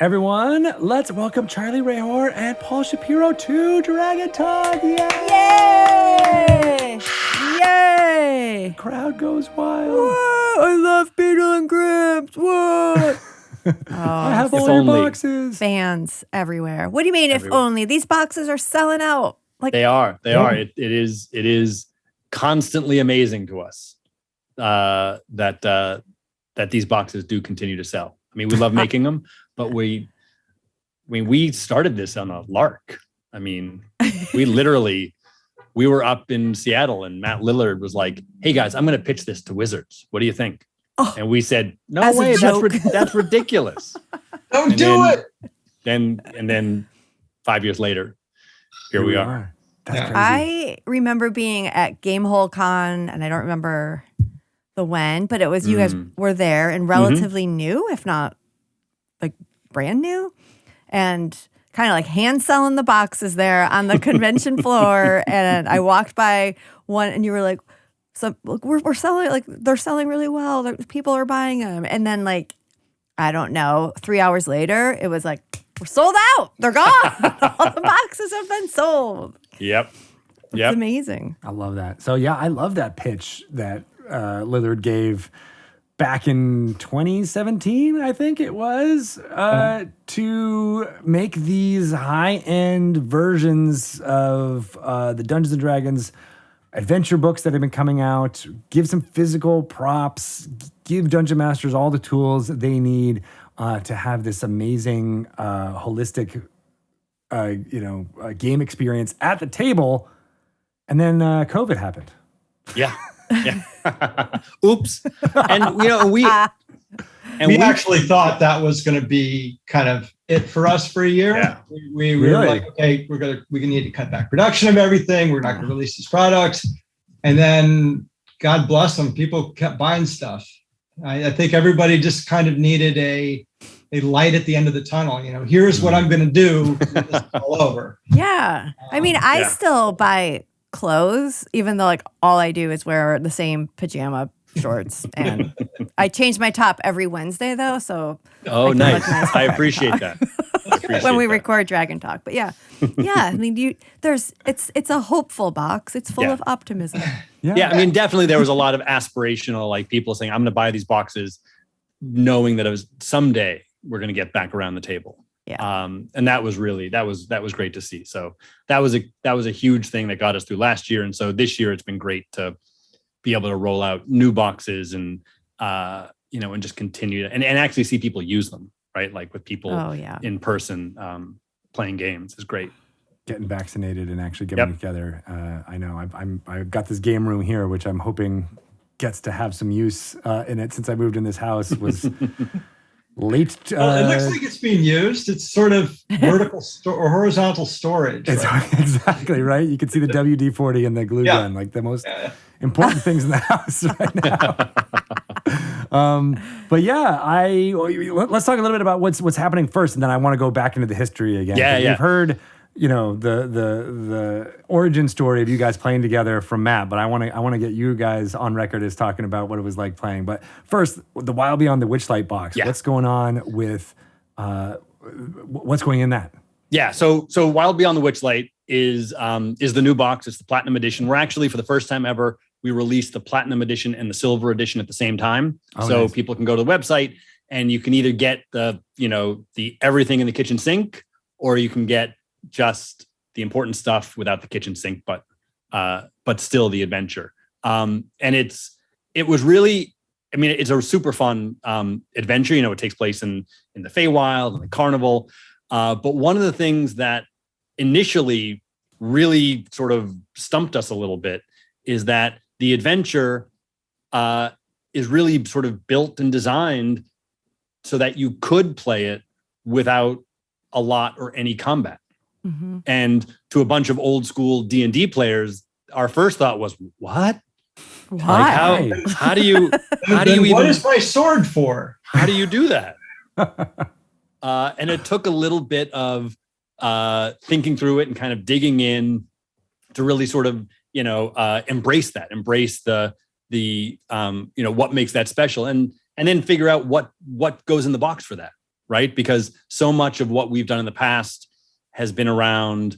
Everyone, let's welcome Charlie Rehor and Paul Shapiro to Dragon Talk. Yay! Yay! Yay! The crowd goes wild. Whoa! I love Beadle Grimm. What? I have all your boxes. Fans everywhere. What do you mean? If only these boxes are selling out? Like they are. It is constantly amazing to us that these boxes do continue to sell. I mean, we love making them, but we started this on a lark. I mean, we were up in Seattle and Matt Lillard was like, "Hey guys, I'm going to pitch this to Wizards. What do you think?" Oh, and we said, "No way, that's ridiculous. Don't do it." And then 5 years later, here we are. That's crazy. I remember being at Gamehole Con, and I don't remember the when, but it was you guys were there and relatively new, if not like brand new, and kind of like hand selling the boxes there on the convention floor. And I walked by one, and you were like, "So look, we're selling, like they're selling really well. People are buying them." And then like, I don't know, 3 hours later, it was like, "We're sold out. They're gone. All the boxes have been sold." Yep. It's amazing. I love that. So yeah, I love that pitch that Lillard gave back in 2017, I think it was, to make these high-end versions of the Dungeons & Dragons adventure books that have been coming out, give some physical props, give Dungeon Masters all the tools that they need to have this amazing, holistic, game experience at the table. And then COVID happened. Yeah. Oops. And we actually thought that was going to be kind of it for us for a year. Yeah. We were like, okay, we need to cut back production of everything. We're not going to release these products. And then God bless them, people kept buying stuff. I think everybody just kind of needed a light at the end of the tunnel. Here's what I'm going to do. It's all over. Yeah. I mean, I still buy clothes, even though like all I do is wear the same pajama shorts, and I change my top every Wednesday though. So nice. I appreciate that. When we record Dragon Talk, but yeah. I mean, it's a hopeful box. It's full of optimism. Yeah. I mean, definitely there was a lot of aspirational, like people saying, "I'm going to buy these boxes," knowing that it was someday we're going to get back around the table. Yeah. And that was great to see. So that was a huge thing that got us through last year. And so this year it's been great to be able to roll out new boxes and, and just continue to, and actually see people use them, right? Like with people in person, playing games is great. Getting vaccinated and actually getting together. I know I've got this game room here, which I'm hoping gets to have some use in it since I moved in this house. Was late. It looks like it's being used. It's sort of vertical or horizontal storage. Right? Exactly right. You can see the WD-40 and the glue gun, like the most important things in the house right now. But let's talk a little bit about what's happening first, and then I want to go back into the history again. We've heard, the origin story of you guys playing together from Matt, but I want to get you guys on record as talking about what it was like playing. But first, the Wild Beyond the Witchlight box. Yeah. What's going on with what's going in that? Yeah, so Wild Beyond the Witchlight is the new box. It's the Platinum Edition. We're actually, for the first time ever, we released the Platinum Edition and the Silver Edition at the same time. Nice. People can go to the website and you can either get the everything in the kitchen sink, or you can get just the important stuff without the kitchen sink, but still the adventure. And it was really, I mean, it's a super fun adventure. It takes place in the Feywild and the Carnival. But one of the things that initially really sort of stumped us a little bit is that the adventure is really sort of built and designed so that you could play it without a lot or any combat. Mm-hmm. And to a bunch of old school D&D players, our first thought was, what? Why? Like how do you even, what is my sword for? How do you do that? And it took a little bit of thinking through it and kind of digging in to really sort of, embrace the what makes that special, and then figure out what goes in the box for that. right? Because so much of what we've done in the past has been around,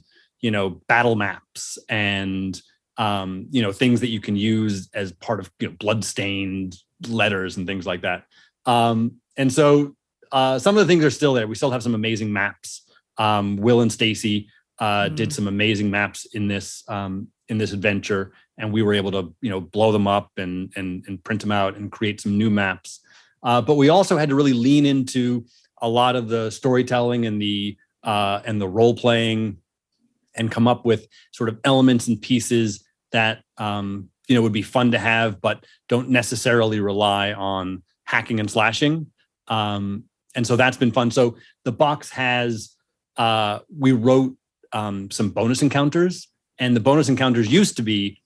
battle maps and, things that you can use as part of, blood-stained letters and things like that. And so some of the things are still there. We still have some amazing maps. Will and Stacy did some amazing maps in this adventure, and we were able to, blow them up and print them out and create some new maps. But we also had to really lean into a lot of the storytelling and the role playing, and come up with sort of elements and pieces that would be fun to have, but don't necessarily rely on hacking and slashing. And so that's been fun. So the box has we wrote some bonus encounters, and the bonus encounters used to be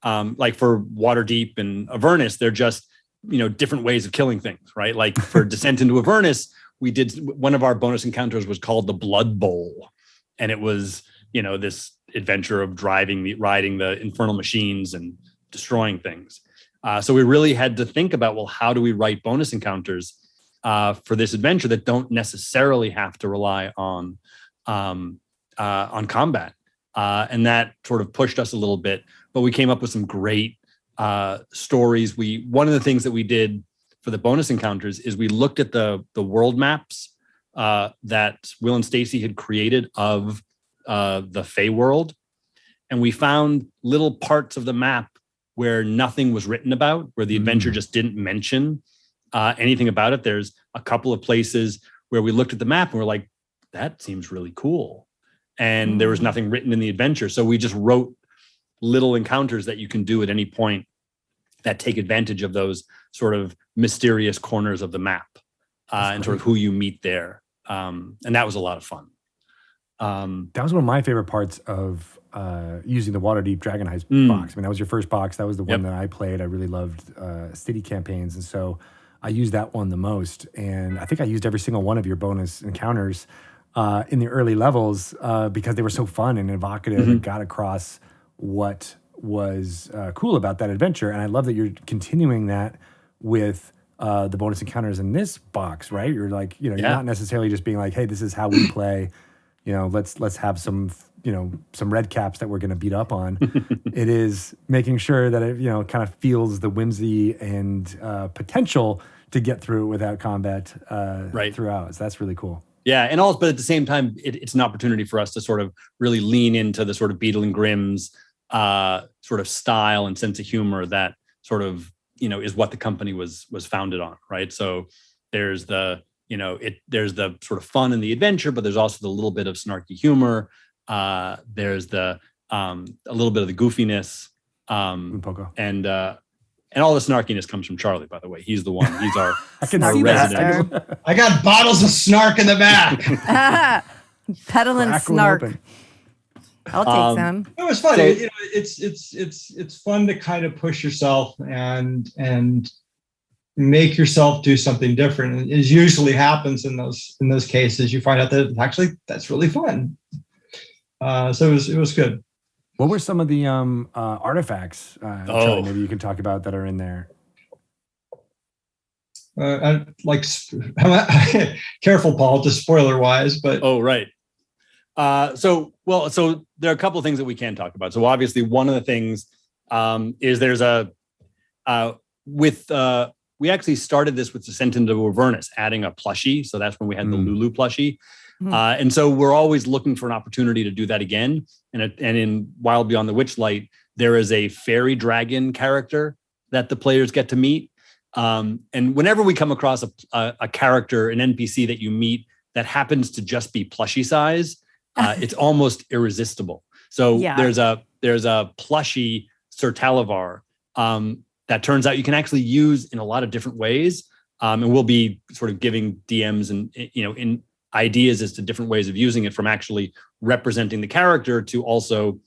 like for Waterdeep and Avernus, they're just different ways of killing things, right? Like for Descent into Avernus, we did one of our bonus encounters was called the Blood Bowl, and it was this adventure of riding the infernal machines and destroying things. So we really had to think about, well, how do we write bonus encounters for this adventure that don't necessarily have to rely on combat, and that sort of pushed us a little bit. But we came up with some great stories. One of the things that we did for the bonus encounters is we looked at the world maps that Will and Stacy had created of the Fey world, and we found little parts of the map where nothing was written about, where the adventure just didn't mention anything about it. There's a couple of places where we looked at the map and we're like, that seems really cool, and there was nothing written in the adventure. So we just wrote little encounters that you can do at any point that take advantage of those sort of mysterious corners of the map, and sort of who you meet there. And that was a lot of fun. That was one of my favorite parts of using the Waterdeep Dragon Heist box. I mean, that was your first box. That was the one that I played. I really loved city campaigns. And so I used that one the most. And I think I used every single one of your bonus encounters in the early levels because they were so fun and evocative and got across what was cool about that adventure. And I love that you're continuing that with the bonus encounters in this box, right? You're like, you're not necessarily just being like, hey, this is how we play. Let's have some red caps that we're going to beat up on. It is making sure that it, kind of feels the whimsy and potential to get through it without combat throughout. So that's really cool. Yeah, and also, but at the same time, it's an opportunity for us to sort of really lean into the sort of Beadle Grimm's sort of style and sense of humor that sort of is what the company was founded on, right? So there's the there's the sort of fun and the adventure, but there's also the little bit of snarky humor. There's the a little bit of the goofiness, and all the snarkiness comes from Charlie, by the way. He's the one. He's our, I can our see resident. that. I got bottles of snark in the back. Peddling snark. I'll take some. It was fun. It's fun to kind of push yourself and make yourself do something different. And it usually happens in those cases. You find out that actually that's really fun. So it was good. What were some of the artifacts, Charlie, maybe you can talk about that are in there? Careful, Paul, just spoiler wise, but right. So there are a couple of things that we can talk about. So obviously, one of the things is there's we actually started this with Descent into Avernus, adding a plushie. So that's when we had the Lulu plushie. And so we're always looking for an opportunity to do that again. And in Wild Beyond the Witchlight, there is a fairy dragon character that the players get to meet. And whenever we come across a character, an NPC that you meet that happens to just be plushie size, it's almost irresistible. So there's a plushie Sir Talavar that turns out you can actually use in a lot of different ways. And we'll be sort of giving DMs and in ideas as to different ways of using it, from actually representing the character to also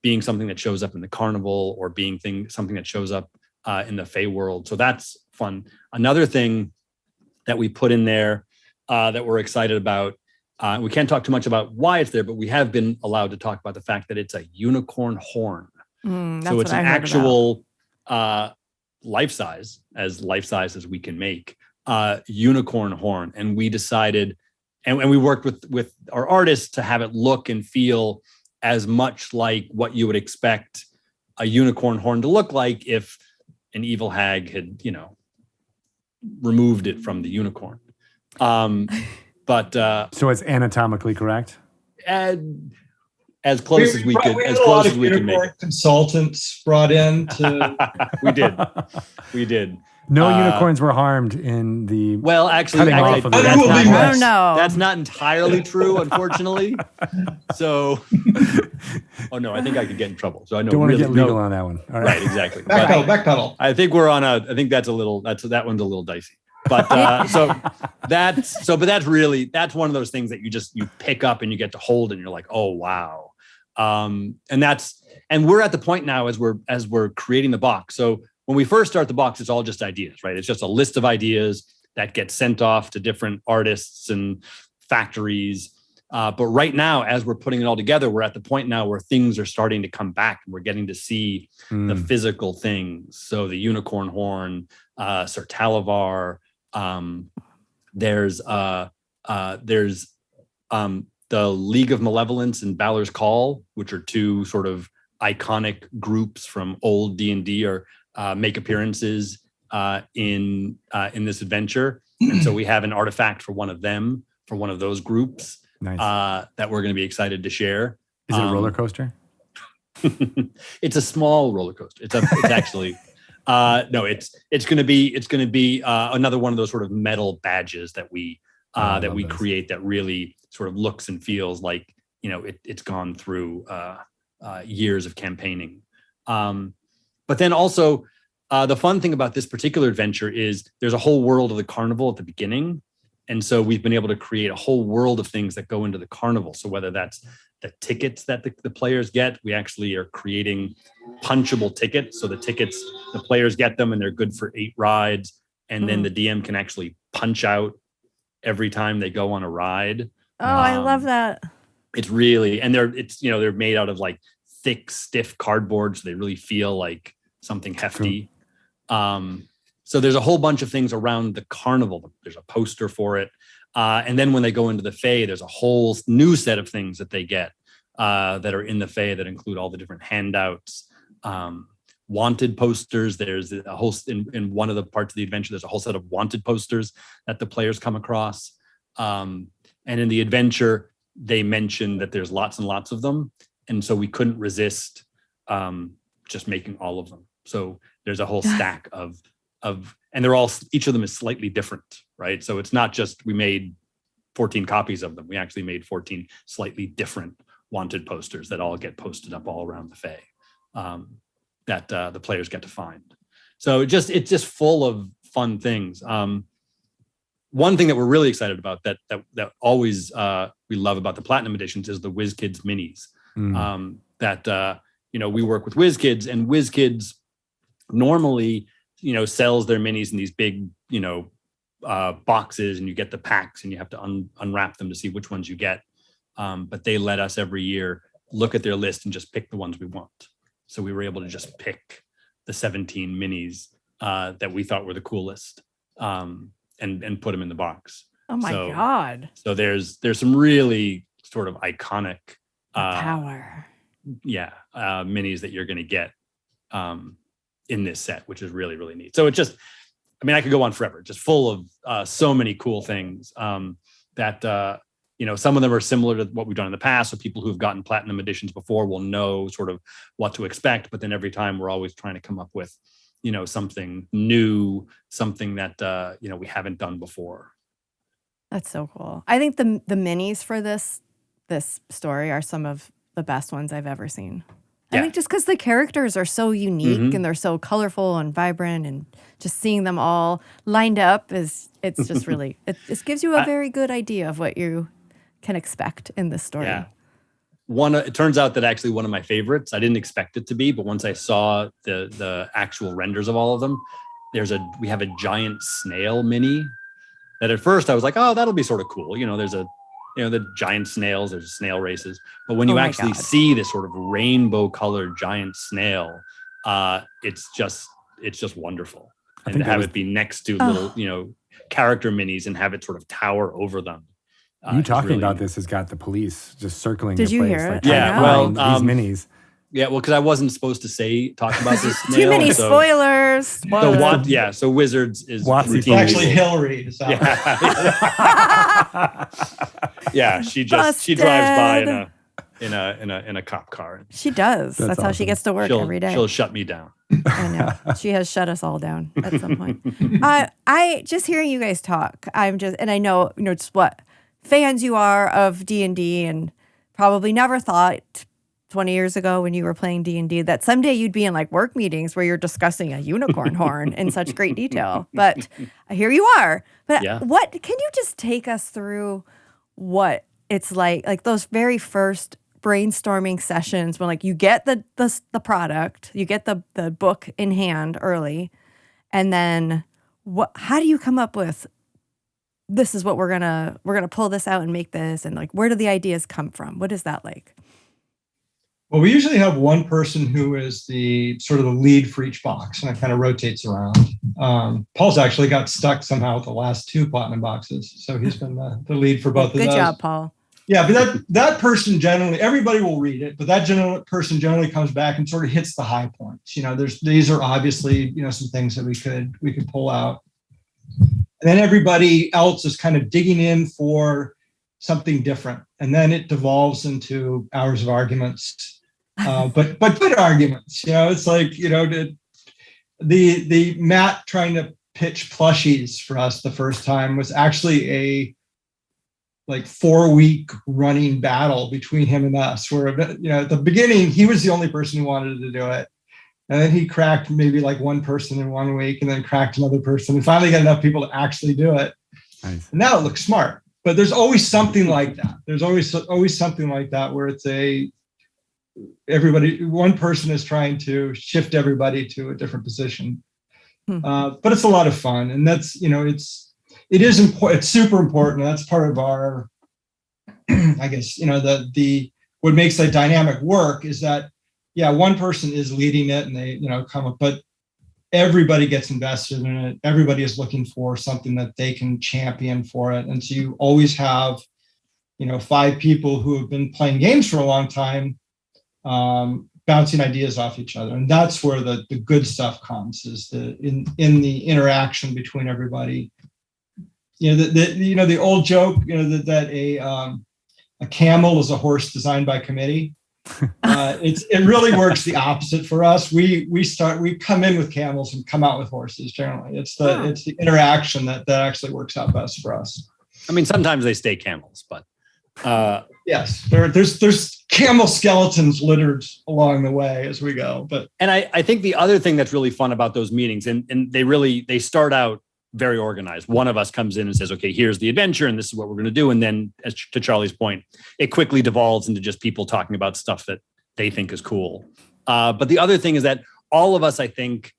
being something that shows up in the carnival or being something that shows up in the Fey world. So that's fun. Another thing that we put in there that we're excited about, we can't talk too much about why it's there, but we have been allowed to talk about the fact that it's a unicorn horn. So it's an actual life size as we can make, unicorn horn, and we decided, and we worked with our artists to have it look and feel as much like what you would expect a unicorn horn to look like if an evil hag had, removed it from the unicorn. But so it's anatomically correct. As close as we could, we as had a close lot as of we could make unicorn it. consultants brought in to. We did. No unicorns were harmed in the. Well, actually, Cutting off of the- that's, Will be not, missed. no. that's not entirely true, unfortunately. So, oh no, I think I could get in trouble. So I know. Don't want to really, get legal no, on that one. All right, exactly. Backpedal. I think we're on a. I think that's a little. That one's a little dicey. But but that's one of those things that you pick up and you get to hold and you're like, oh wow. And we're at the point now as we're creating the box. So when we first start the box, it's all just ideas, right? It's just a list of ideas that get sent off to different artists and factories. But right now, as we're putting it all together, we're at the point now where things are starting to come back and we're getting to see the physical things. So the unicorn horn, Sir Talavar, there's the League of Malevolence and Balor's Call, which are two sort of iconic groups from old D&D, or make appearances in this adventure. And so we have an artifact for one of them, for one of those groups. Nice. That we're going to be excited to share. Is it a roller coaster? It's a small roller coaster. It's actually no. It's going to be another one of those sort of metal badges that we create that really sort of looks and feels like it's gone through years of campaigning. But then also the fun thing about this particular adventure is there's a whole world of the carnival at the beginning. And so we've been able to create a whole world of things that go into the carnival. So whether that's the tickets that the players get, we actually are creating punchable tickets. So the tickets, the players get them and they're good for 8 rides. And then the DM can actually punch out every time they go on a ride. Oh, I love that. It's really, and they're made out of like thick, stiff cardboard. So they really feel like something hefty. So there's a whole bunch of things around the carnival. There's a poster for it. And then when they go into the Fae, there's a whole new set of things that they get that are in the Fae that include all the different handouts, wanted posters. There's a whole, in one of the parts of the adventure, there's a whole set of wanted posters that the players come across. And in the adventure, they mention that there's lots and lots of them. And so we couldn't resist just making all of them. So there's a whole stack of, and they're all, each of them is slightly different, right? So it's not just we made 14 copies of them. We actually made 14 slightly different wanted posters that all get posted up all around the Fae that the players get to find. So it's just full of fun things. One thing that we're really excited about that always we love about the Platinum editions is the WizKids minis. We work with WizKids, and WizKids normally sells their minis in these big boxes, and you get the packs and you have to unwrap them to see which ones you get. But they let us every year look at their list and just pick the ones we want. So we were able to just pick the 17 minis that we thought were the coolest and put them in the box. Oh my God. So there's some really sort of iconic power. Minis that you're going to get in this set, which is really, really neat. So it just, I could go on forever, just full of so many cool things that, some of them are similar to what we've done in the past. So people who've gotten Platinum editions before will know sort of what to expect. But then every time we're always trying to come up with, something new, something that, we haven't done before. That's so cool. I think the minis for this story are some of the best ones I've ever seen. I think just because the characters are so unique and they're so colorful and vibrant, and just seeing them all lined up it's just really, it gives you a very good idea of what you can expect in this story. Yeah. It turns out that actually one of my favorites, I didn't expect it to be, but once I saw the actual renders of all of them, we have a giant snail mini that at first I was like, oh, that'll be sort of cool. There's the giant snails, there's snail races. But when you actually see this sort of rainbow colored giant snail, it's just wonderful. And to have it be next to little, character minis and have it sort of tower over them. You talking about this has got the police just circling. Did your you place, hear like, it? Yeah, well, these minis. Yeah, well, because I wasn't supposed to talk about this. Too many spoilers. So Wizards is Watsy. Actually, Hillary is out. Yeah, she drives by in a cop car. She does. That's how she gets to work every day. She'll shut me down. I know. She has shut us all down at some point. I just hearing you guys talk, and I know, it's what fans you are of D&D, and probably never thought 20 years ago when you were playing D&D that someday you'd be in like work meetings where you're discussing a unicorn horn in such great detail. But here you are. But what can you just take us through what it's like those very first brainstorming sessions when like you get the product, you get the book in hand early, and then how do you come up with this is what we're gonna pull this out and make this, and like where do the ideas come from? What is that like? Well, we usually have one person who is the sort of the lead for each box, and it kind of rotates around. Paul's actually got stuck somehow with the last 2 platinum boxes, so he's been the lead for both of those. Good job, Paul. Yeah, but that person generally, everybody will read it, but that person generally comes back and sort of hits the high points. These are obviously some things that we could pull out, and then everybody else is kind of digging in for something different, and then it devolves into hours of arguments. But good arguments, it's like, the Matt trying to pitch plushies for us the first time was actually a 4-week running battle between him and us, where, at the beginning, he was the only person who wanted to do it. And then he cracked maybe like one person in 1 week, and then cracked another person, and finally got enough people to actually do it. Nice. And now it looks smart, but there's always something like that. There's always something like that where it's one person is trying to shift everybody to a different position. But it's a lot of fun, and that's it is important. It's super important. That's part of our, I guess, what makes that dynamic work is that, one person is leading it and they, come up, but everybody gets invested in it. Everybody is looking for something that they can champion for it. And so you always have, 5 people who have been playing games for a long time, bouncing ideas off each other. And that's where the good stuff comes, is in the interaction between everybody. The old joke, that a camel is a horse designed by committee. It really works the opposite for us. We come in with camels and come out with horses. Generally, it's the interaction that actually works out best for us. I mean, sometimes they stay camels, but yes, there's camel skeletons littered along the way as we go. And I think the other thing that's really fun about those meetings, and they start out very organized. One of us comes in and says, okay, here's the adventure and this is what we're going to do. And then, as to Charlie's point, it quickly devolves into just people talking about stuff that they think is cool. But the other thing is that all of us, I think,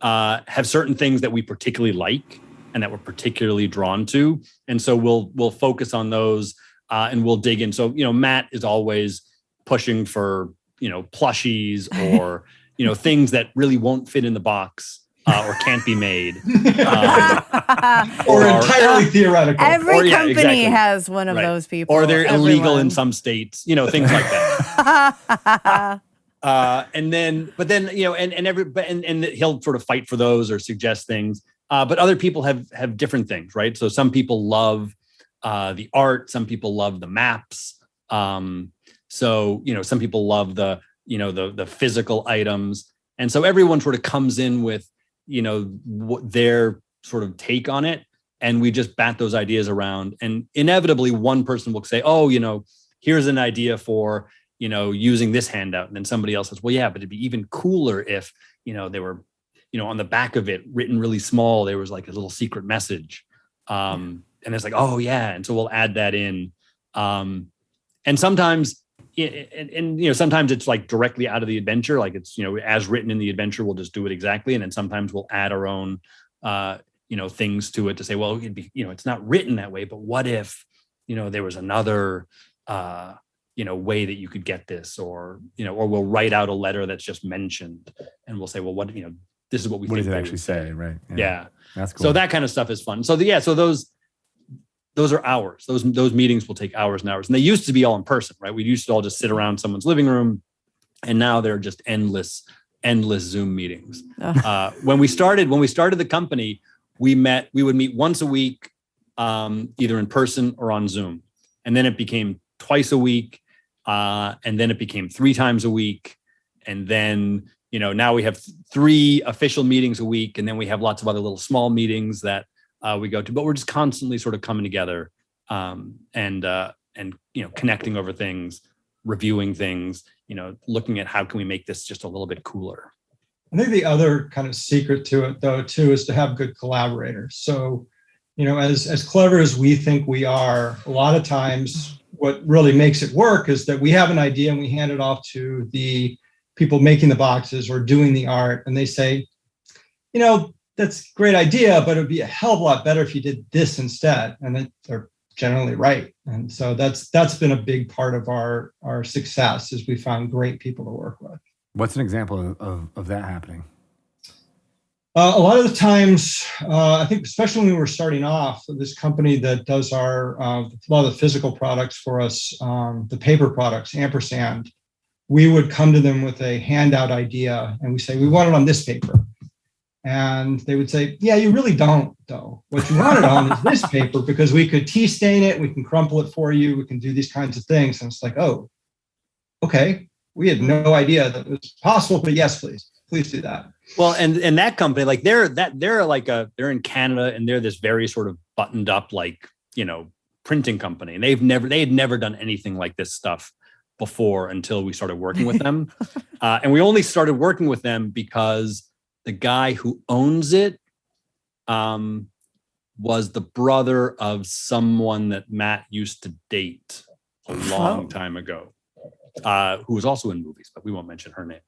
have certain things that we particularly like and that we're particularly drawn to. And so we'll focus on those and we'll dig in. So, Matt is always pushing for, plushies or, things that really won't fit in the box. Or can't be made, or entirely theoretical. Every company has one of those people, or they're illegal in some states. Things like that. And he'll sort of fight for those or suggest things. But other people have different things, right? So some people love the art, some people love the maps. Some people love the physical items, and so everyone sort of comes in with their sort of take on it, and we just bat those ideas around, and inevitably one person will say, here's an idea for using this handout, and then somebody else says, well, yeah, but it'd be even cooler if they were on the back of it written really small, there was like a little secret message, and it's like, oh yeah, and so we'll add that in, and sometimes sometimes it's like directly out of the adventure, like it's, as written in the adventure, we'll just do it exactly. And then sometimes we'll add our own, things to it to say, well, it'd be, it's not written that way, but what if, there was another, way that you could get this, or we'll write out a letter that's just mentioned and we'll say, well, what, this is what we What think does it they actually would say? Right. Yeah. That's cool. So that kind of stuff is fun. So those are hours. Those meetings will take hours and hours. And they used to be all in person, right? We used to all just sit around someone's living room, and now they're just endless Zoom meetings. When we started the company, we would meet once a week, either in person or on Zoom. And then it became twice a week. And then it became 3 times a week. And then, now we have 3 official meetings a week. And then we have lots of other little small meetings that we go to, but we're just constantly sort of coming together and connecting over things, reviewing things, looking at how can we make this just a little bit cooler. I think the other kind of secret to it, though, too, is to have good collaborators. So, as clever as we think we are, a lot of times what really makes it work is that we have an idea and we hand it off to the people making the boxes or doing the art, and they say, that's a great idea, but it would be a hell of a lot better if you did this instead. And then they're generally right. And so that's been a big part of our success, is we found great people to work with. What's an example of that happening? A lot of the times, I think, especially when we were starting off, this company that does a lot of the physical products for us, the paper products, Ampersand, we would come to them with a handout idea and we say, we want it on this paper. And they would say, yeah, you really don't, though. What you want it on is this paper, because we could tea stain it, we can crumple it for you, we can do these kinds of things. And it's like, oh, okay. We had no idea that it was possible, but yes, please do that. Well, and that company, like they're in Canada, and they're this very sort of buttoned up, printing company. And they had never done anything like this stuff before until we started working with them. And we only started working with them because the guy who owns it was the brother of someone that Matt used to date a long time ago, who was also in movies, but we won't mention her name.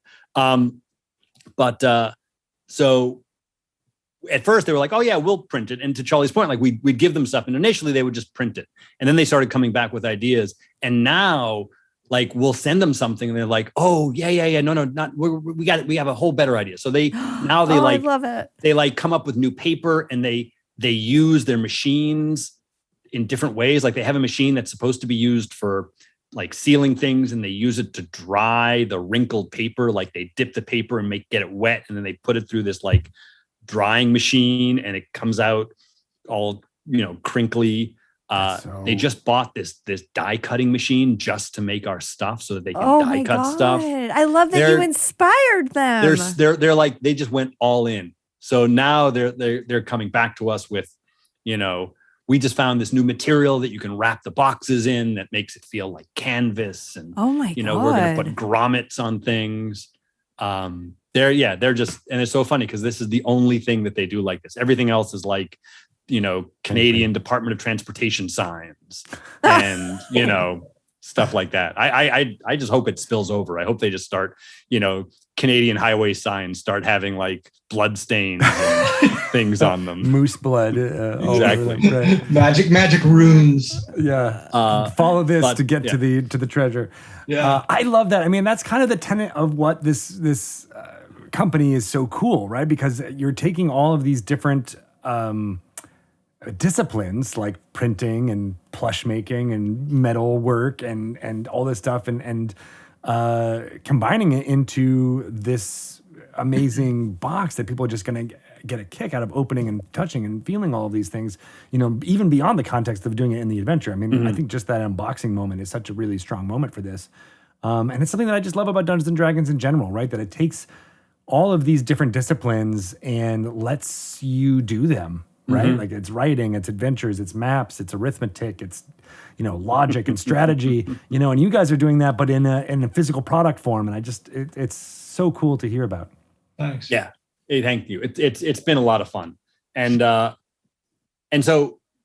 So at first they were like, oh yeah, we'll print it. And to Charlie's point, like we'd give them stuff, and initially they would just print it. And then they started coming back with ideas. And now, like, we'll send them something and they're like, oh yeah. No, not, we have a whole better idea. So I love it. They come up with new paper, and they use their machines in different ways. Like they have a machine that's supposed to be used for like sealing things, and they use it to dry the wrinkled paper. Like they dip the paper and get it wet, and then they put it through this like drying machine, and it comes out all, crinkly. They just bought this die cutting machine just to make our stuff so that they can die cut stuff. I love that you inspired them. They're like, they just went all in. So now they're coming back to us with, we just found this new material that you can wrap the boxes in that makes it feel like canvas. And, we're going to put grommets on things. They're just, and it's so funny because this is the only thing that they do like this. Everything else is like, Canadian Department of Transportation signs and, stuff like that. I just hope it spills over. I hope they just start, Canadian highway signs start having like blood stains and things on them. Moose blood. Exactly. Right. Magic runes. Yeah. Follow this to get to the treasure. Yeah. I love that. I mean, that's kind of the tenet of what this company is so cool, right? Because you're taking all of these different disciplines like printing and plush making and metal work and all this stuff and combining it into this amazing box that people are just going to get a kick out of opening and touching and feeling all of these things, even beyond the context of doing it in the adventure. I mean, I think just that unboxing moment is such a really strong moment for this. And it's something that I just love about Dungeons and Dragons in general, right? That it takes all of these different disciplines and lets you do them. Right? Like it's writing, it's adventures, it's maps, it's arithmetic, it's, logic and strategy, and you guys are doing that, but in a physical product form. And it's so cool to hear about. Thanks. Yeah. Hey, thank you. It's been a lot of fun. And so the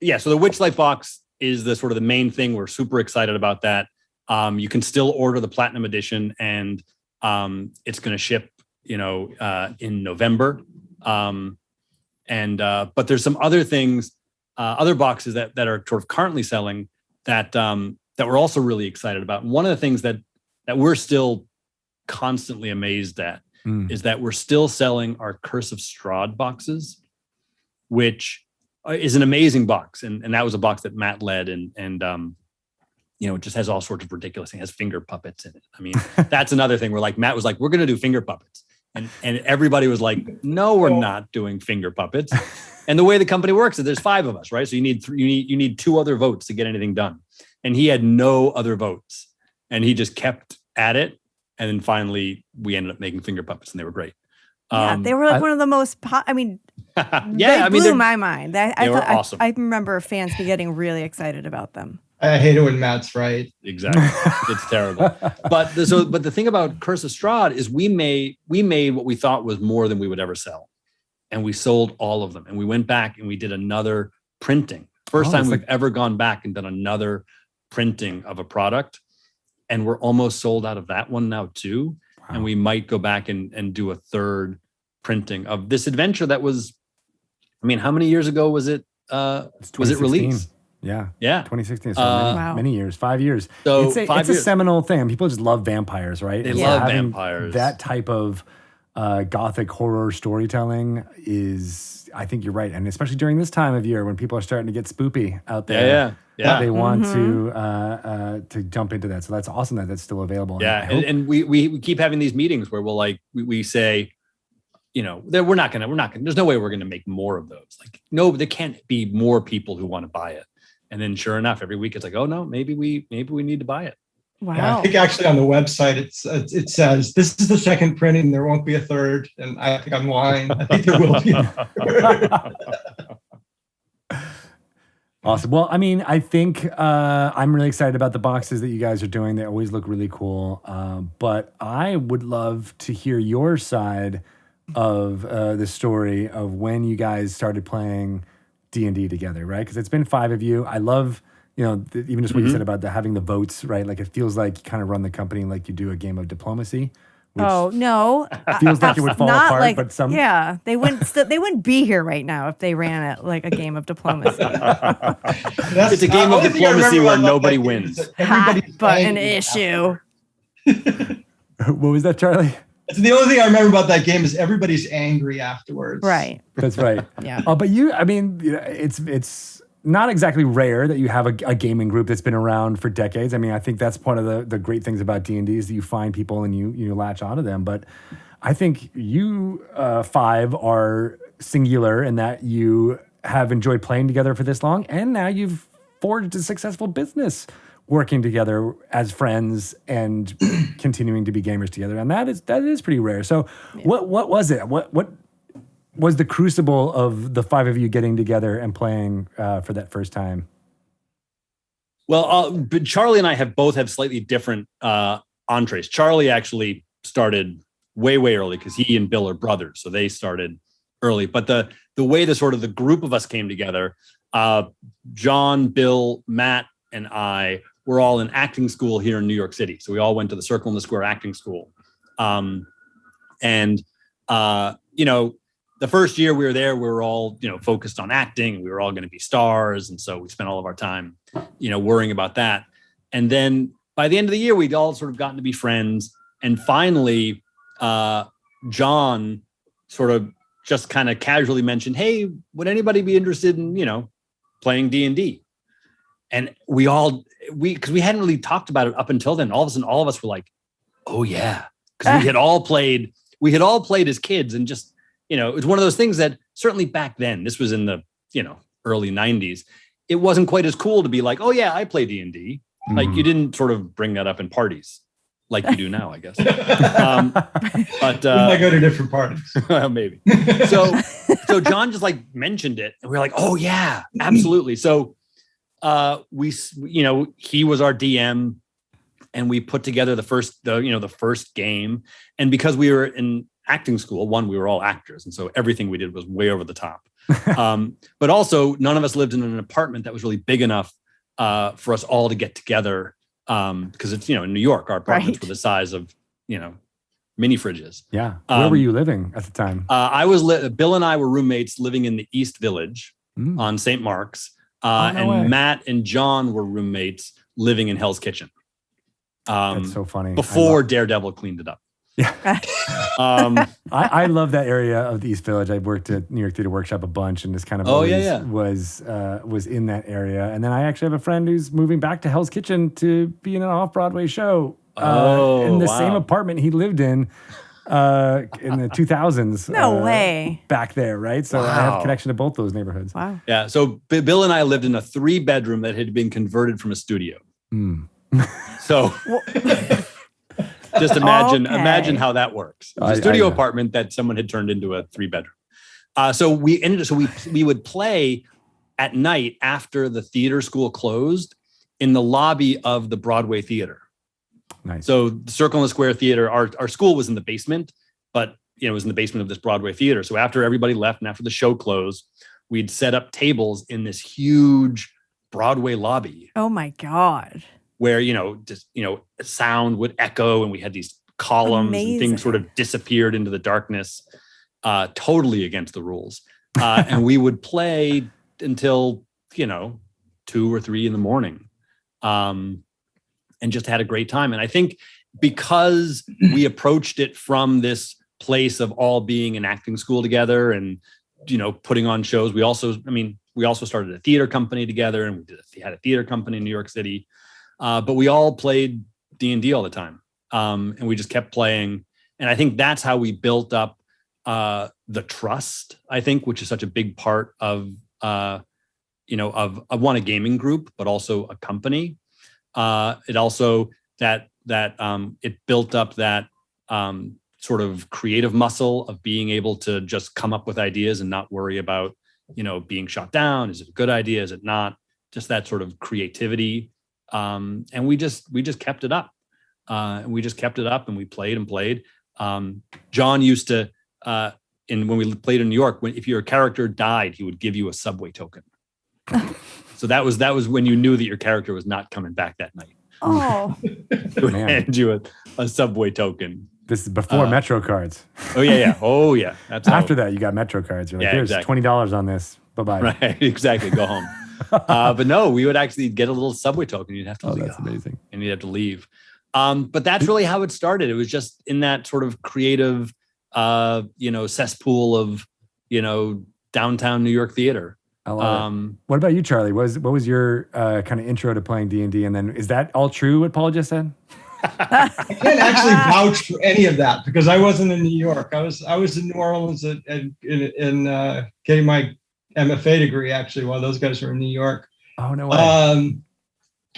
Witchlight box is the sort of the main thing. We're super excited about that. You can still order the Platinum Edition, and it's going to ship, in November. But there's some other things, other boxes that are sort of currently selling that we're also really excited about. And one of the things that we're still constantly amazed at is that we're still selling our Curse of Strahd boxes, which is an amazing box. And that was a box that Matt led and it just has all sorts of ridiculous things. It has finger puppets in it. I mean, that's another thing where like Matt was like, we're going to do finger puppets. And everybody was like, no, we're not doing finger puppets. And the way the company works is there's 5 of us, right? So you need 2 other votes to get anything done. And he had no other votes. And he just kept at it. And then finally we ended up making finger puppets and they were great. Yeah, they were like one of the most, they blew my mind. They were awesome. I remember fans be getting really excited about them. I hate it when Matt's right. Exactly. It's terrible. But the thing about Curse of Strahd is we made what we thought was more than we would ever sell. And we sold all of them. And we went back and we did another printing. First time we've ever gone back and done another printing of a product. And we're almost sold out of that one now too. Wow. And we might go back and do a third printing of this adventure that was, I mean, how many years ago was it? Was it released? Yeah. 2016. So many years, 5 years. So it's a seminal thing. People just love vampires, right? They love vampires. That type of gothic horror storytelling is, I think you're right. And especially during this time of year when people are starting to get spoopy out there. Yeah. They want to jump into that. So that's awesome that that's still available. Yeah. And we keep having these meetings where we'll we say, we're not gonna, there's no way we're gonna make more of those. Like, no, there can't be more people who want to buy it. And then sure enough, every week it's like, oh no, maybe we need to buy it. Wow. Yeah, I think actually on the website it says this is the second printing. There won't be a third, and I think I'm lying. I think there will be. Awesome. Well, I mean, I think I'm really excited about the boxes that you guys are doing. They always look really cool. But I would love to hear your side of the story of when you guys started playing D&D together, right? Because it's been 5 of you. I love, even just what you said about having the votes, right? Like it feels like you kind of run the company like you do a game of diplomacy. Oh no! Feels like it would fall apart, but some they wouldn't be here right now if they ran it like a game of diplomacy. It's a game of diplomacy where nobody wins. Hot button issue. What was that, Charlie? The only thing I remember about that game is everybody's angry afterwards. Right. That's right. Yeah. But it's not exactly rare that you have a gaming group that's been around for decades. I mean, I think that's part of the great things about D&D is that you find people and you latch onto them. But I think you 5 are singular in that you have enjoyed playing together for this long, and now you've forged a successful business working together as friends and continuing to be gamers together. And that is pretty rare. So what was it? What was the crucible of the 5 of you getting together and playing for that first time? Well, but Charlie and I both have slightly different entrees. Charlie actually started way, way early because he and Bill are brothers. So they started early. But the way the group of us came together, John, Bill, Matt, and I were all in acting school here in New York City. So we all went to the Circle in the Square acting school. The first year we were there, we were all, focused on acting and we were all going to be stars. And so we spent all of our time, worrying about that. And then by the end of the year, we'd all sort of gotten to be friends. And finally, John sort of just kind of casually mentioned, hey, would anybody be interested in, playing D&D? And because we hadn't really talked about it up until then. All of a sudden, all of us were like, oh yeah. Because we had all played as kids and just, it was one of those things that certainly back then, this was in the, early 90s, it wasn't quite as cool to be like, oh yeah, I play D&D. Mm-hmm. Like you didn't sort of bring that up in parties like you do now, I guess. But we might go to different parties. Maybe. So John just like mentioned it and we were like, oh yeah, absolutely. So he was our DM and we put together the first game. And because we were in acting school, we were all actors. And so everything we did was way over the top. But also none of us lived in an apartment that was really big enough for us all to get together. Because it's, in New York, our apartments were the size of, mini fridges. Yeah. Where were you living at the time? Bill and I were roommates living in the East Village on St. Mark's. Matt and John were roommates living in Hell's Kitchen. That's so funny. Before Daredevil cleaned it up. I love that area of the East Village. I worked at New York Theater Workshop a bunch, and just kind of was in that area. And then I actually have a friend who's moving back to Hell's Kitchen to be in an off-Broadway show in the same apartment he lived in the 2000s. No way. Back there, right? So I have a connection to both those neighborhoods. Wow. Yeah. So Bill and I lived in a 3-bedroom that had been converted from a studio. So just imagine how that works. It was a studio apartment that someone had turned into a 3-bedroom. So we would play at night after the theater school closed in the lobby of the Broadway Theater. Nice. So the Circle and the Square Theater, our school was in the basement, but it was in the basement of this Broadway Theater. So after everybody left and after the show closed, we'd set up tables in this huge Broadway lobby. Oh my God. Where, sound would echo, and we had these columns and things sort of disappeared into the darkness, totally against the rules. And we would play until, 2 or 3 in the morning. And just had a great time. And I think because we approached it from this place of all being in acting school together and, putting on shows, we also started a theater company together, and we had a theater company in New York City. But we all played D&D all the time. And we just kept playing. And I think that's how we built up the trust, I think, which is such a big part of a gaming group, but also a company. It also it built up that sort of creative muscle of being able to just come up with ideas and not worry about, being shot down. Is it a good idea? Is it not? Just that sort of creativity. And we just kept it up. And we just kept it up, and we played and played. Jon used to, when we played in New York, if your character died, he would give you a subway token. So that was when you knew that your character was not coming back that night. Oh, He would hand you a subway token. This is before Metro cards. Oh yeah. Oh yeah. That's after that you got Metro cards. You're like, here's $20 on this. Bye-bye. Right. Exactly. Go home. But no, we would actually get a little subway token. You'd have to leave. That's amazing. And you'd have to leave. But that's really how it started. It was just in that sort of creative, cesspool of, downtown New York theater. I love it. What about you, Charlie? What was your kind of intro to playing D&D? And then is that all true what Paul just said? I can't actually vouch for any of that because I wasn't in New York. I was in New Orleans in getting my MFA degree actually while those guys were in New York. Oh, no way.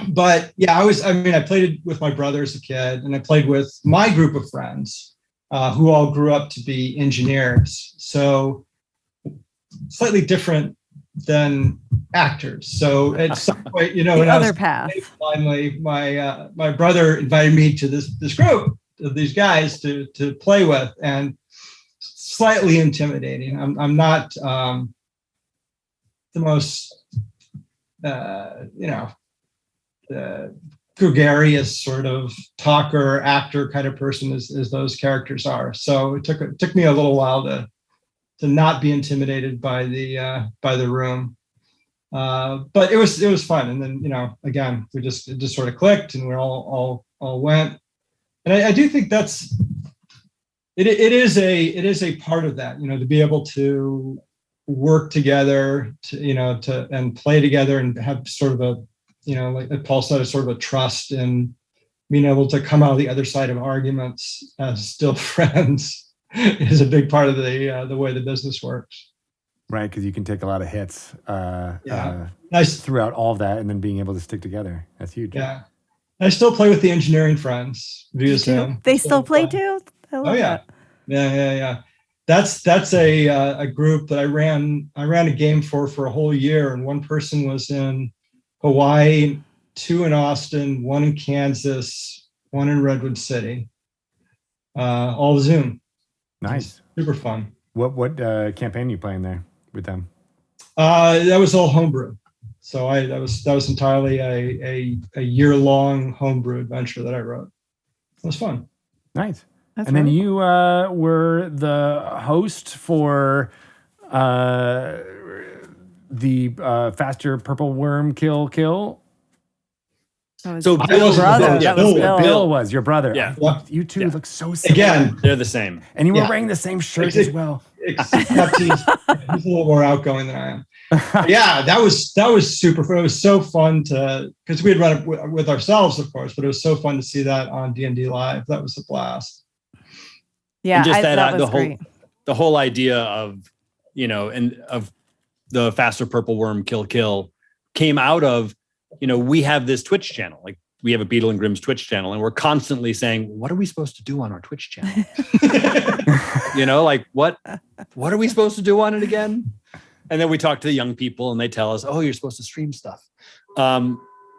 But yeah, I played with my brother as a kid, and I played with my group of friends who all grew up to be engineers. So slightly different than actors. So at some point, the other path. Finally, my brother invited me to this group of these guys to play with, and slightly intimidating. I'm not the most gregarious sort of talker, actor kind of person as those characters are. So it took me a little while to not be intimidated by the room. But it was fun. And then, again, it just sort of clicked, and we all went. And I do think it is a part of that, to be able to work together, and play together and have sort of a, like Paul said, a sort of a trust in being able to come out of the other side of arguments as still friends is a big part of the way the business works. Right, because you can take a lot of hits nice throughout all of that, and then being able to stick together. That's huge. Yeah. I still play with the engineering friends via Zoom. They still play too? Oh yeah. That. Yeah. That's a group that I ran a game for a whole year, and one person was in Hawaii, 2 in Austin, 1 in Kansas, 1 in Redwood City. All Zoom. Nice. Super fun. What campaign are you playing there with them? That was all homebrew. So that was entirely a year-long homebrew adventure that I wrote. It was fun. Nice. And then you were the host for the Faster Purple Worm Kill. So Bill's Bill's brother. Yeah, That was Bill. Bill. Bill was your brother. Yeah. You two Yeah. look so similar. Again, they're the same. And you were Yeah. wearing the same shirt as well. except he's a little more outgoing than I am. Yeah, that was super fun. It was so fun because we had run it with ourselves, of course, but it was so fun to see that on D&D Live. That was a blast. Yeah, And just that was the great. whole idea of, and of the Faster Purple Worm Kill came out of, we have this Twitch channel, like we have a Beadle and Grimm's Twitch channel, and we're constantly saying, what are we supposed to do on our Twitch channel? Like what are we supposed to do on it again? And then we talk to the young people and they tell us, oh, you're supposed to stream stuff.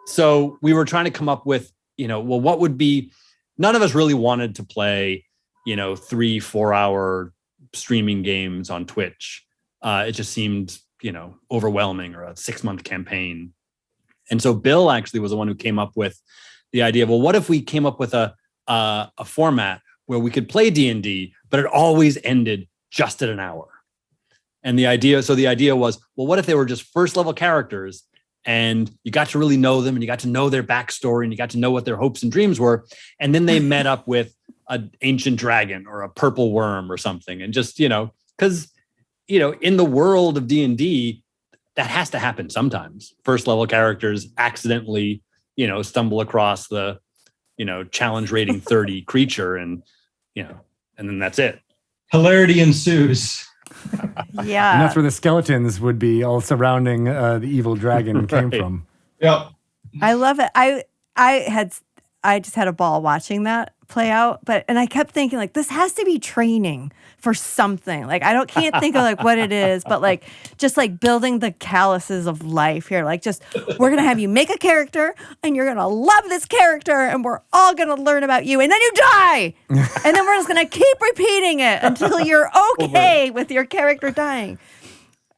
So we were trying to come up with, what would be, none of us really wanted to play, 3-4 hour streaming games on Twitch. It just seemed, overwhelming, or a 6-month campaign. And so Bill actually was the one who came up with the idea of, well, what if we came up with a format where we could play D&D, but it always ended just at an hour. And the idea was, well, what if they were just first level characters and you got to really know them and you got to know their backstory and you got to know what their hopes and dreams were. And then they met up with an ancient dragon or a purple worm or something. And just, because, in the world of D&D, that has to happen sometimes. First level characters accidentally, stumble across the, challenge rating 30 creature and then that's it. Hilarity ensues. Yeah. And that's where the skeletons would be all surrounding the evil dragon came Right. from. Yep. I love it. I just had a ball watching that play out, and I kept thinking, like, this has to be training for something. Like, can't think of like what it is, but like just like building the calluses of life here. Like, just we're gonna have you make a character and you're gonna love this character and we're all gonna learn about you and then you die. And then we're just gonna keep repeating it until you're okay with your character dying.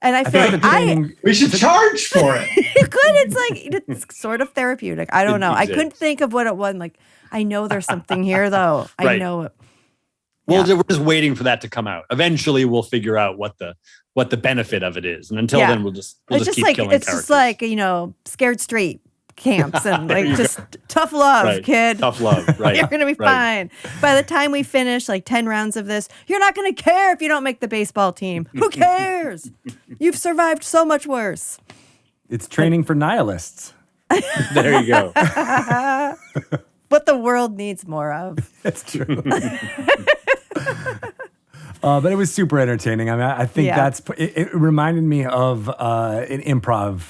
And I feel think like the training, We should charge for it. you could. It's sort of therapeutic. I don't know. I couldn't think of what it was. Like, I know there's something here, though. I Right. know it. We're just waiting for that to come out. Eventually, we'll figure out what the benefit of it is, and until Yeah. then, we'll just keep like killing it's characters. just like scared straight camps and like just tough love, Right. kid. Tough love, right? You're gonna be Right. fine. By the time we finish like 10 rounds of this, you're not gonna care if you don't make the baseball team. Who cares? You've survived so much worse. it's training for nihilists. There you go. What the world needs more of. That's true. But it was super entertaining. I mean, I think Yeah. it reminded me of an improv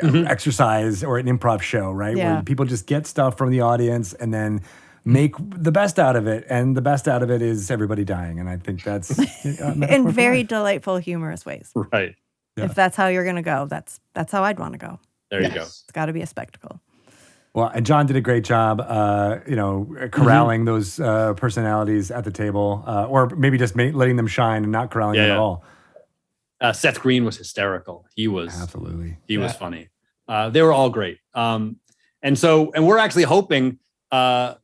exercise or an improv show, right? Yeah. Where people just get stuff from the audience and then make the best out of it. And the best out of it is everybody dying. And I think that's In very delightful, humorous ways. Right. Yeah. If that's how you're gonna go, that's how I'd want to go. There you go. Yes. It's got to be a spectacle. Well, and John did a great job, corralling those personalities at the table, or maybe just letting them shine and not corralling them at all. Seth Green was hysterical. He was Absolutely. He was funny. They were all great. And we're actually hoping, to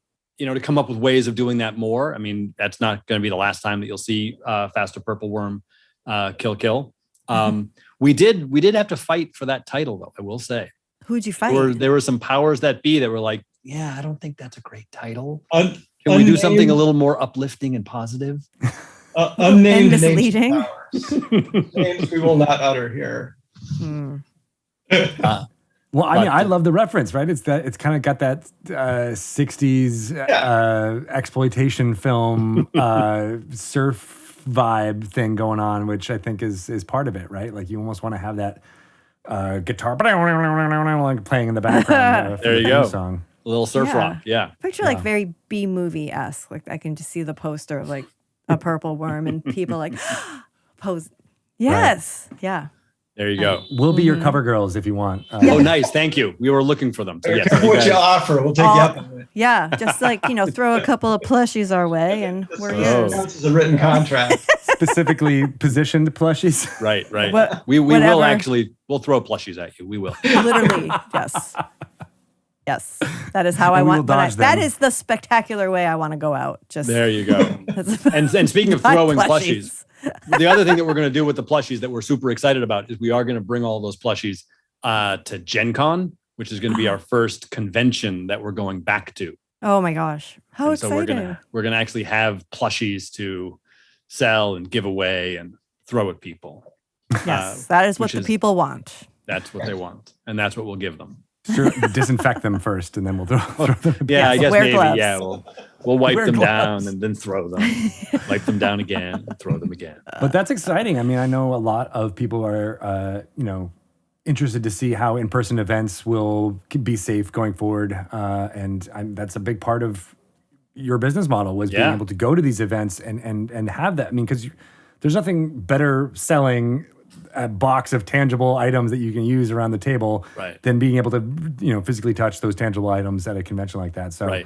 come up with ways of doing that more. I mean, that's not going to be the last time that you'll see Faster Purple Worm kill. We did have to fight for that title, though, I will say. Who'd you fight? There were some powers that be that were like, yeah, I don't think that's a great title. Un- Can we do unnamed- something a little more uplifting and positive? Unnamed And misleading. names, names we will not utter here. Hmm. Well, I mean, I love the reference, right? It's kind of got that 60s exploitation film surf vibe thing going on, which I think is part of it, right? Like you almost want to have that guitar like playing in the background. There you the go. theme song. A little surf Yeah. rock, yeah. Picture like very B movie-esque. Like I can just see the poster of like a purple worm and people like pose. Yes. Yeah. There you go. We'll be your cover girls if you want. Oh, nice. Thank you. We were looking for them. So yes, Careful you what you guys- offer. We'll take you up on it. Yeah. Just like, throw a couple of plushies our way and we're yours. This is a written contract. Specifically positioned plushies. Right. What- We will whatever. actually, we'll throw plushies at you. We will. Literally. Yes. Yes. That is how I And we want. will But dodge that them. is the spectacular way I want to go out. Just There you go. And speaking of My throwing plushies, the other thing that we're going to do with the plushies that we're super excited about is we are going to bring all those plushies to Gen Con, which is going to be our first convention that we're going back to. Oh my gosh. How And exciting. So we're gonna actually have plushies to sell and give away and throw at people. Yes, that is what the people want. That's what they want. And that's what we'll give them. Sure, disinfect them first, and then we'll throw them. Yeah, I guess wear maybe. gloves. Yeah, we'll wipe Wear them gloves. down and then throw them. Wipe them down again and throw them again. But that's exciting. I mean, I know a lot of people are, interested to see how in-person events will be safe going forward, and that's a big part of your business model was being able to go to these events and have that. I mean, because there's nothing better selling a box of tangible items that you can use around the table than being able to, physically touch those tangible items at a convention like that. So,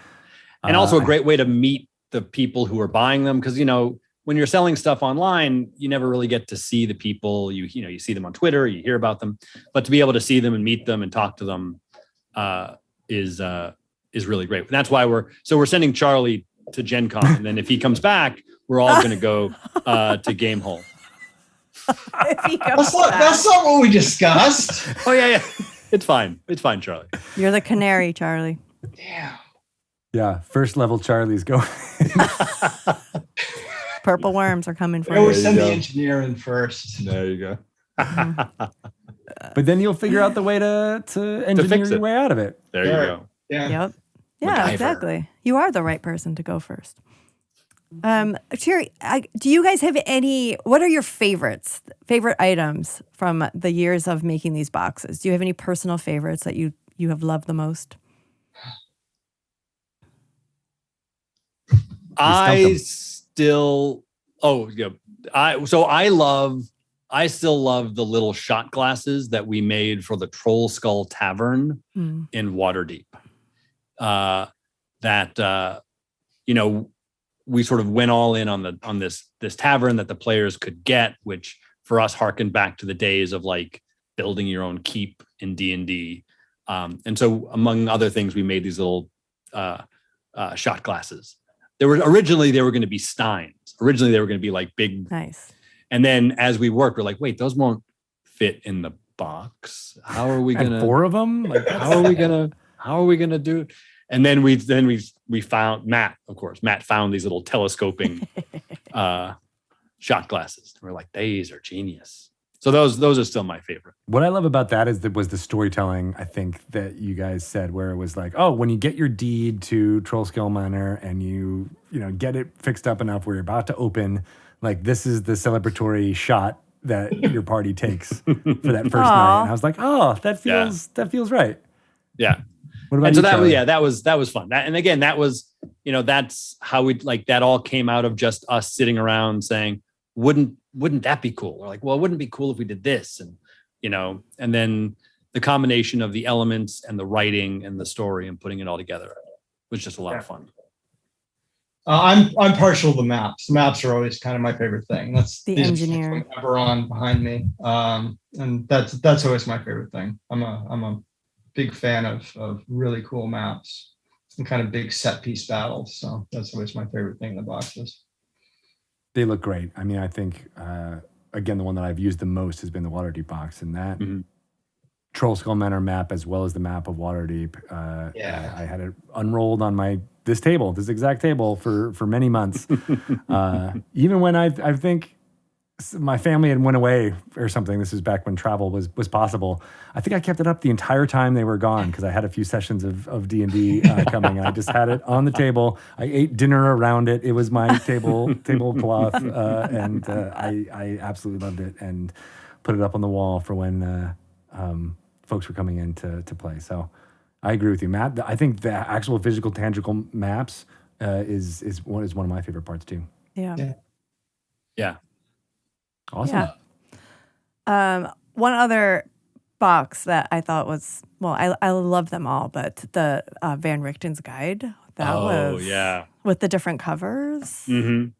and also a great way to meet the people who are buying them, because when you're selling stuff online, you never really get to see the people. You see them on Twitter, you hear about them, but to be able to see them and meet them and talk to them is really great. And that's why we're sending Charlie to Gen Con, and then if he comes back, we're all going to go to Gamehole. That's not what we discussed. Oh yeah. It's fine, Charlie. You're the canary, Charlie. Damn. Yeah, first level Charlie's going. Purple worms are coming for We always you. send the engineer in first. There you go. But then you'll figure out the way to engineer fix your it. way out of it. There you go. Yeah. Yep. Yeah, MacGyver. exactly. You are the right person to go first. Cherry, do you guys have what are your favorite items from the years of making these boxes? Do you have any personal favorites that you have loved the most? I still love the little shot glasses that we made for the Troll Skull Tavern in Waterdeep. We sort of went all in on this tavern that the players could get, which for us harkened back to the days of like building your own keep in D&D. And so among other things, we made these little shot glasses. Originally they were going to be steins. Originally they were going to be like big. Nice. And then as we worked, we're like, wait, those won't fit in the box. How are we going to? 4 of them? Like, How are we gonna do it? And then we found Matt, of course. Matt found these little telescoping shot glasses. We're like, these are genius. So those are still my favorite. what I love about that was the storytelling, I think, that you guys said, where it was like, oh, when you get your deed to Trollskull Manor and you get it fixed up enough where you're about to open, like this is the celebratory shot that your party takes for that first night. And I was like, oh, that feels right. Yeah. What about And so you, that Charlie? that was fun. And again, that was, that's how we like that all came out of just us sitting around saying, wouldn't that be cool? We're like, well, it wouldn't be cool if we did this. And, and then the combination of the elements and the writing and the story and putting it all together was just a lot of fun. I'm partial to the maps. The maps are always kind of my favorite thing. That's The these are engineer. ever on behind me, and that's always my favorite thing. I'm a big fan of really cool maps and kind of big set piece battles. So that's always my favorite thing in the boxes. They look great. I mean, I think, again, the one that I've used the most has been the Waterdeep box, and that Trollskull Manor map, as well as the map of Waterdeep. I had it unrolled on this exact table for many months. Even when I think my family had went away or something. This is back when travel was possible. I think I kept it up the entire time they were gone because I had a few sessions of D&D coming. I just had it on the table. I ate dinner around it. It was my tablecloth, and I absolutely loved it and put it up on the wall for when folks were coming in to play. So I agree with you, Matt. I think the actual physical, tangible maps is one of my favorite parts too. Yeah. Awesome. Yeah. One other box that I thought was, I love them all, but the Van Richten's guide, with the different covers. Mm-hmm.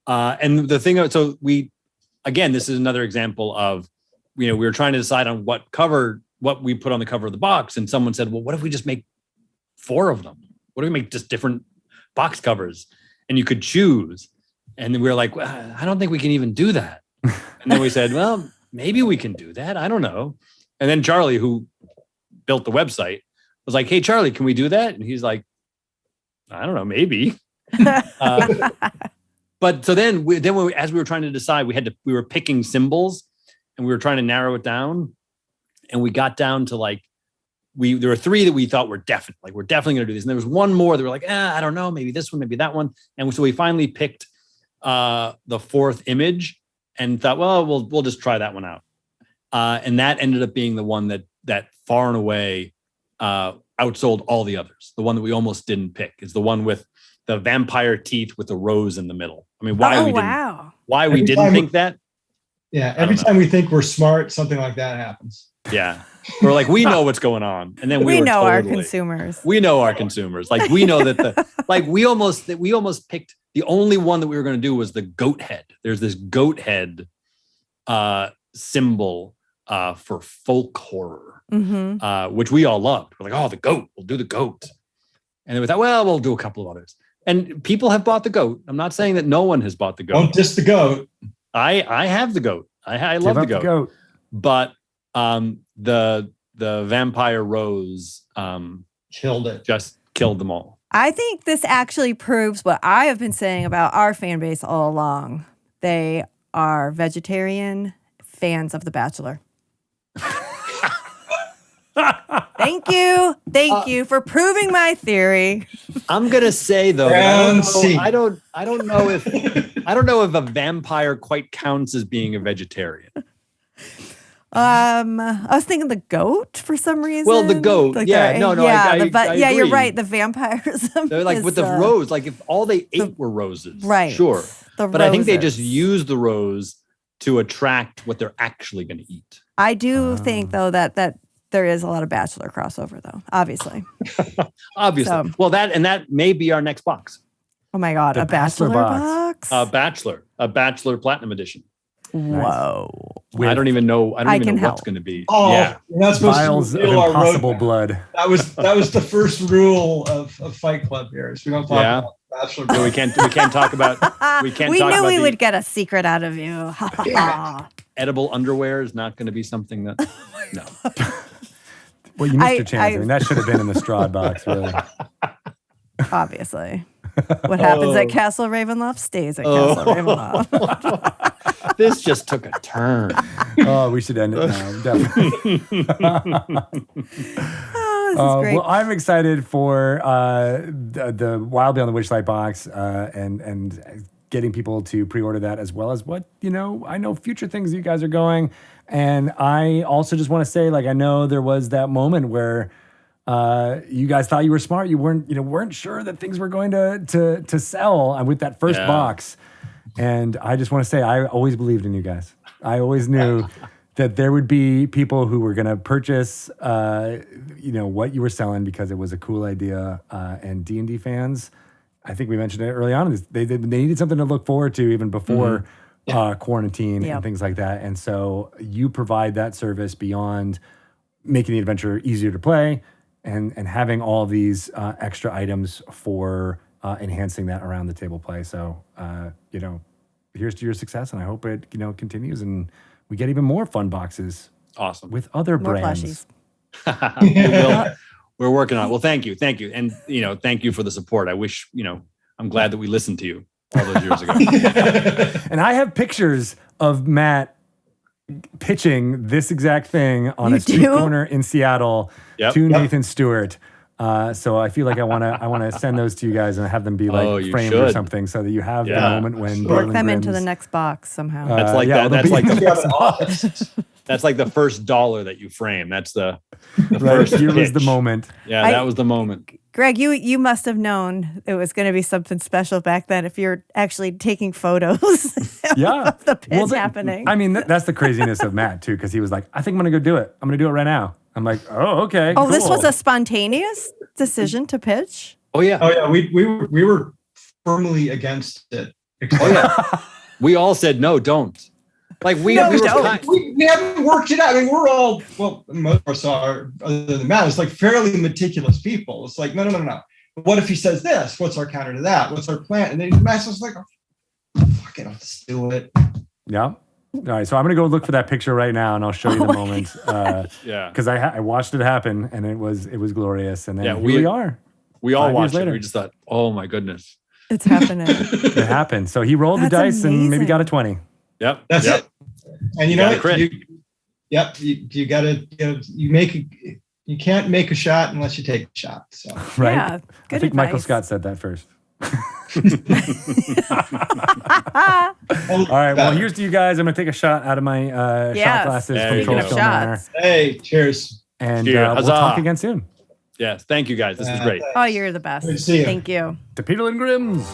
And the thing, so this is another example of, we were trying to decide on what we put on the cover of the box. And someone said, well, what if we just make 4 of them? What if we make just different box covers and you could choose? And then we were like, well, I don't think we can even do that. And then we said, well, maybe we can do that. I don't know. And then Charlie, who built the website, I was like, hey, Charlie, can we do that? And he's like, I don't know, maybe. But so then as we were trying to decide, we were picking symbols and we were trying to narrow it down. And we got down to like, there were 3 that we thought were definite, like we're definitely going to do this. And there was one more that we were like, I don't know, maybe this one, maybe that one. And so we finally picked the 4th image and thought, well, we'll just try that one out. And that ended up being the one that far and away outsold all the others. The one that we almost didn't pick is the one with the vampire teeth with the rose in the middle. I mean, why we didn't think that? Yeah, every time we think we're smart, something like that happens. Yeah. We're like, we know what's going on. And then we know our consumers. We know our consumers. Like we know that we almost picked the only one that we were going to do was the goat head. There's this goat head symbol for folk horror, which we all loved. We're like, oh, the goat, we'll do the goat. And then we thought, well, we'll do a couple of others. And people have bought the goat. I'm not saying that no one has bought the goat. Don't diss the goat. I have the goat. I love the goat. But the vampire rose killed it. Just killed them all. I think this actually proves what I have been saying about our fan base all along. They are vegetarian fans of The Bachelor. Thank you for proving my theory. I'm gonna say though, I don't know if a vampire quite counts as being a vegetarian. I was thinking the goat for some reason. Well, the goat, I agree. You're right. The vampirism. They're like with the rose, like if all they ate were roses, right? Sure, but I think they just use the rose to attract what they're actually going to eat. I do think though that there is a lot of Bachelor crossover though, obviously. Obviously. So, well, that may be our next box. Oh my God, a Bachelor box? A Bachelor Platinum Edition. Whoa. I don't even know what's going to be. Oh, yeah. You're not supposed Vials of impossible blood. That was the first rule of Fight Club here. So we don't talk about Bachelor. So we can't talk about. We knew we would get a secret out of you. Edible underwear is not going to be something that. No. Well, you missed your chance. I mean, that should have been in the Strahd box, really. Obviously. What happens at Castle Ravenloft stays at Castle Ravenloft. This just took a turn. Oh, we should end it now. Definitely. This is great. Well, I'm excited for the Wild Beyond the Witchlight box and getting people to pre-order that, as well as what, I know future things you guys are going. And I also just want to say, I know there was that moment where you guys thought you were smart. You weren't sure that things were going to sell with that first box. And I just want to say, I always believed in you guys. I always knew that there would be people who were going to purchase, what you were selling because it was a cool idea. And D&D fans, I think we mentioned it early on, they needed something to look forward to even before quarantine and things like that. And so you provide that service beyond making the adventure easier to play and having all these extra items for enhancing that around the table play. So, here's to your success, and I hope it, continues and we get even more fun boxes. Awesome. With other more brands. We're working on it. Well, thank you. And, thank you for the support. I wish, I'm glad that we listened to you all those years ago. And I have pictures of Matt pitching this exact thing on a street corner in Seattle to Nathan Stewart. So I feel like I want to send those to you guys and have them be framed or something, so that you have the moment when work them into the next box somehow. That's like that's like the first dollar that you frame. That's the first here pitch. Was the moment. Yeah, that was the moment. Greg, you must have known it was going to be something special back then if you're actually taking photos of the pitch happening. I mean, that's the craziness of Matt, too, because he was like, I think I'm going to go do it. I'm going to do it right now. I'm like, oh, okay. Oh, cool. This was a spontaneous decision to pitch? Oh, yeah. Oh, yeah. We were firmly against it. Oh, yeah. We all said, no, don't. Like we haven't worked it out. I mean, we're all, most of us are, other than Matt, it's like fairly meticulous people. It's like, no. What if he says this? What's our counter to that? What's our plan? And then Matt's just like, oh, fuck it, I'll just do it. Yeah. All right, so I'm gonna go look for that picture right now, and I'll show you the moment. Yeah. Because I watched it happen, and it was glorious. And then Yeah, here we are. We all 5 years watched it. later. We just thought, oh my goodness. It's happening. It happened. So he rolled That's the dice and maybe amazing. got a 20. Yep. That's yep. it. And you You know got a what? crit. You gotta, you can't make a shot unless you take a shot. So Right? Yeah, I good think Michael advice. Scott said that first. all All right. Well, here's to you guys. I'm gonna take a shot out of my shot Yes. glasses There from you Troll go. Stone Shots. Manor. Hey, cheers. And Cheers. we'll Huzzah. talk again soon. Yes. Thank you guys. This was great. Oh, you're the best. Good to see you. Thank you. To Beadle Grimms.